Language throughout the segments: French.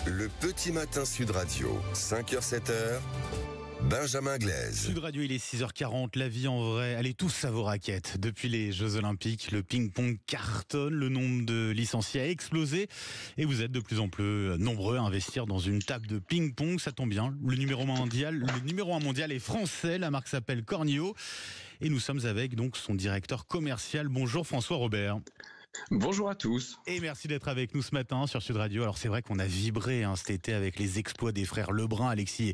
Le petit matin Sud Radio, 5h-7h, Benjamin Glaise. Sud Radio, il est 6h40, la vie en vrai, allez tous à vos raquettes. Depuis les Jeux Olympiques, le ping-pong cartonne, le nombre de licenciés a explosé et vous êtes de plus en plus nombreux à investir dans une table de ping-pong. Ça tombe bien, le numéro 1 mondial est français, la marque s'appelle Cornio et nous sommes avec donc son directeur commercial. Bonjour François Robert. Bonjour à tous. Et merci d'être avec nous ce matin sur Sud Radio. Alors c'est vrai qu'on a vibré cet été avec les exploits des frères Lebrun, Alexis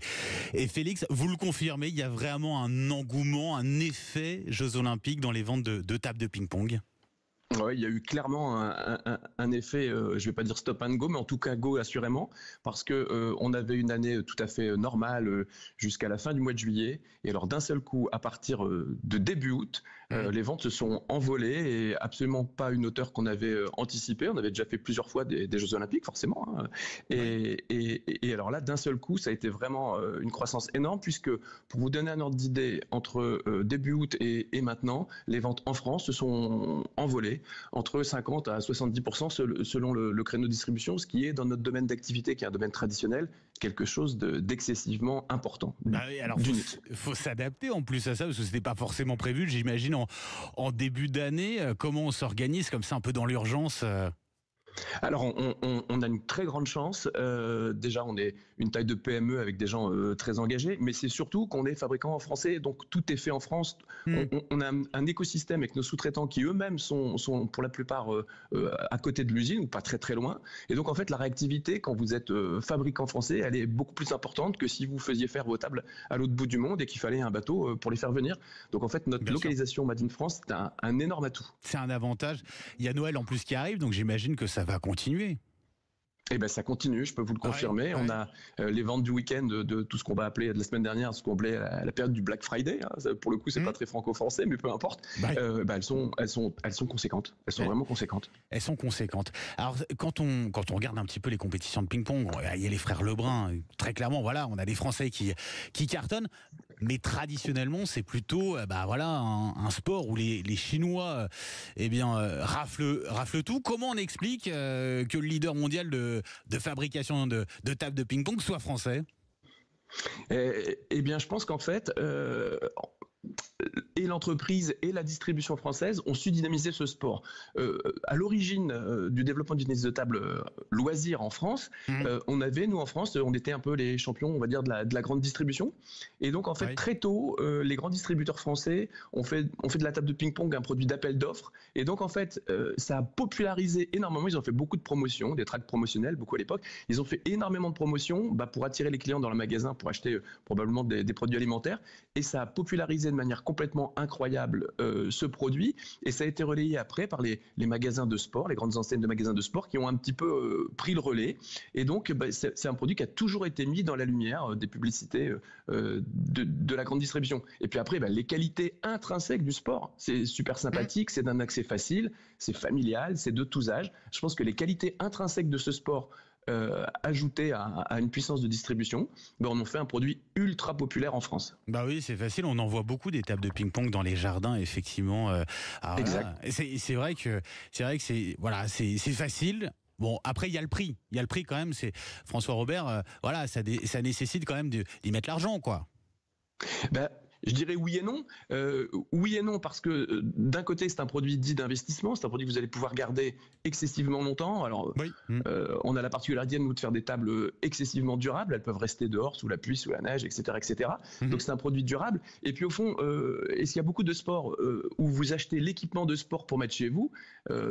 et Félix. Vous le confirmez, il y a vraiment un engouement, un effet Jeux Olympiques dans les ventes de tables de ping-pong. Oui, il y a eu clairement un effet, je vais pas dire stop and go, mais en tout cas go assurément, parce que on avait une année tout à fait normale jusqu'à la fin du mois de juillet, et alors d'un seul coup, à partir de début août, les ventes se sont envolées et absolument pas une hauteur qu'on avait anticipée. On avait déjà fait plusieurs fois des Jeux Olympiques, forcément, hein. Et alors là, d'un seul coup, ça a été vraiment une croissance énorme, puisque pour vous donner un ordre d'idée, entre début août et maintenant, les ventes en France se sont envolées entre 50 à 70% selon le créneau de distribution, ce qui est dans notre domaine d'activité, qui est un domaine traditionnel, quelque chose d'excessivement important. Bah oui, alors faut s'adapter en plus à ça, parce que c'était pas forcément prévu, j'imagine, en début d'année. Comment on s'organise comme ça, un peu dans l'urgence? Alors, on a une très grande chance. Déjà, on est une taille de PME avec des gens très engagés, mais c'est surtout qu'on est fabricant français, donc tout est fait en France. On a un écosystème avec nos sous-traitants qui eux-mêmes sont pour la plupart à côté de l'usine ou pas très très loin. Et donc, en fait, la réactivité, quand vous êtes fabricant français, elle est beaucoup plus importante que si vous faisiez faire vos tables à l'autre bout du monde et qu'il fallait un bateau pour les faire venir. Donc, en fait, notre localisation Made in France, c'est un énorme atout. C'est un avantage. Il y a Noël en plus qui arrive, donc j'imagine que ça va continuer. Eh ben ça continue, je peux vous le confirmer. On a les ventes du week-end de tout ce qu'on va appeler de la semaine dernière, ce qu'on appelait la période du Black Friday. Hein. Pour le coup, c'est pas très franco-français, mais peu importe. Elles sont conséquentes. Elles sont vraiment conséquentes. Elles sont conséquentes. Alors quand on regarde un petit peu les compétitions de ping-pong, il y a les frères Lebrun. Très clairement, voilà, on a des Français qui cartonnent. Mais traditionnellement, c'est plutôt un sport où les Chinois raflent tout. Comment on explique que le leader mondial de fabrication de tables de ping-pong soit français? Eh bien, je pense qu'en fait, et l'entreprise et la distribution française ont su dynamiser ce sport. À l'origine du développement d'une tennis de table loisir en France, on avait, nous en France, on était un peu les champions, on va dire, de la grande distribution. Et donc, en fait, très tôt, les grands distributeurs français ont fait de la table de ping-pong un produit d'appel d'offres. Et donc, en fait, ça a popularisé énormément. Ils ont fait beaucoup de promotions, des tracts promotionnels, beaucoup à l'époque. Ils ont fait énormément de promotions pour attirer les clients dans le magasin pour acheter probablement des produits alimentaires. Et ça a popularisé de manière complètement incroyable ce produit, et ça a été relayé après par les magasins de sport, les grandes enseignes de magasins de sport qui ont un petit peu pris le relais, et donc c'est un produit qui a toujours été mis dans la lumière des publicités de la grande distribution. Et puis après, les qualités intrinsèques du sport, c'est super sympathique, c'est d'un accès facile, c'est familial, c'est de tous âges. Je pense que les qualités intrinsèques de ce sport ajouté à une puissance de distribution, on en fait un produit ultra populaire en France. Bah oui, c'est facile, on en voit beaucoup des tables de ping-pong dans les jardins, effectivement. Exact. C'est vrai que c'est facile. Bon, après il y a le prix quand même. C'est François Robert. Ça nécessite quand même d'y mettre l'argent, quoi. Je dirais oui et non. Oui et non parce que d'un côté c'est un produit dit d'investissement, c'est un produit que vous allez pouvoir garder excessivement longtemps. Alors on a la particularité nous de faire des tables excessivement durables, elles peuvent rester dehors sous la pluie, sous la neige, etc., etc. Donc c'est un produit durable. Et puis au fond, est-ce qu'il y a beaucoup de sports où vous achetez l'équipement de sport pour mettre chez vous,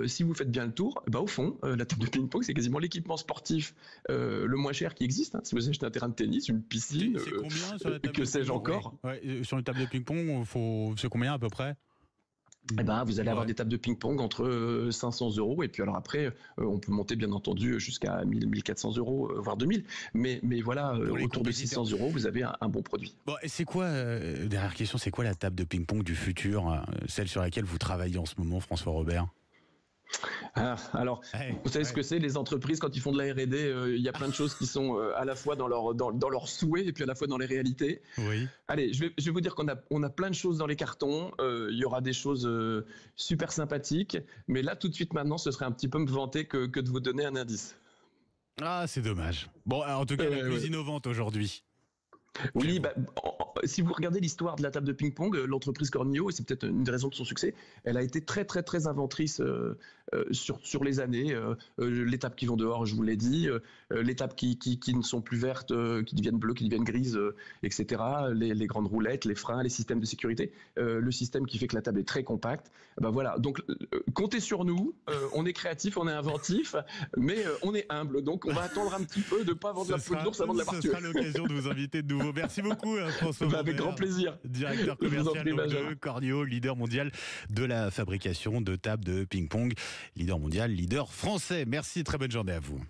si vous faites bien le tour, au fond la table de ping-pong c'est quasiment l'équipement sportif le moins cher qui existe. Hein. Si vous achetez un terrain de tennis, une piscine, c'est combien sur la table que sais-je encore. Sur une table de ping-pong, c'est combien à peu près? Vous allez avoir des tables de ping-pong entre 500 € et puis alors après, on peut monter bien entendu jusqu'à 1000, 1400 €, voire 2000. Mais voilà, autour de 600 €, vous avez un bon produit. Bon, et c'est quoi, dernière question, c'est quoi la table de ping-pong du futur, celle sur laquelle vous travaillez en ce moment, François Robert? Alors, vous savez ce que c'est, les entreprises, quand ils font de la R&D, il y a plein de choses qui sont à la fois dans leurs souhaits et puis à la fois dans les réalités. Oui. Allez, je vais vous dire qu'on a plein de choses dans les cartons. Il y aura des choses super sympathiques. Mais là, tout de suite, maintenant, ce serait un petit peu me vanter que de vous donner un indice. Ah, c'est dommage. Bon, en tout cas, la plus innovante aujourd'hui. Oui, si vous regardez l'histoire de la table de ping-pong, l'entreprise Cornio, et c'est peut-être une des raisons de son succès, elle a été très très très inventrice sur les années. Les tables qui vont dehors, je vous l'ai dit, les tables qui ne sont plus vertes, qui deviennent bleues, qui deviennent grises, etc. Les grandes roulettes, les freins, les systèmes de sécurité, le système qui fait que la table est très compacte. Ben voilà, donc comptez sur nous, on est créatif, on est inventif, mais on est humble, donc on va attendre un petit peu de ne pas vendre la peau de l'ours avant de l'avoir tué. Ce sera l'occasion de vous inviter de nouveau. Merci beaucoup François Vaubert, avec grand plaisir. Directeur commercial de Cornio, leader mondial de la fabrication de tables de ping-pong, leader mondial, leader français. Merci, très bonne journée à vous.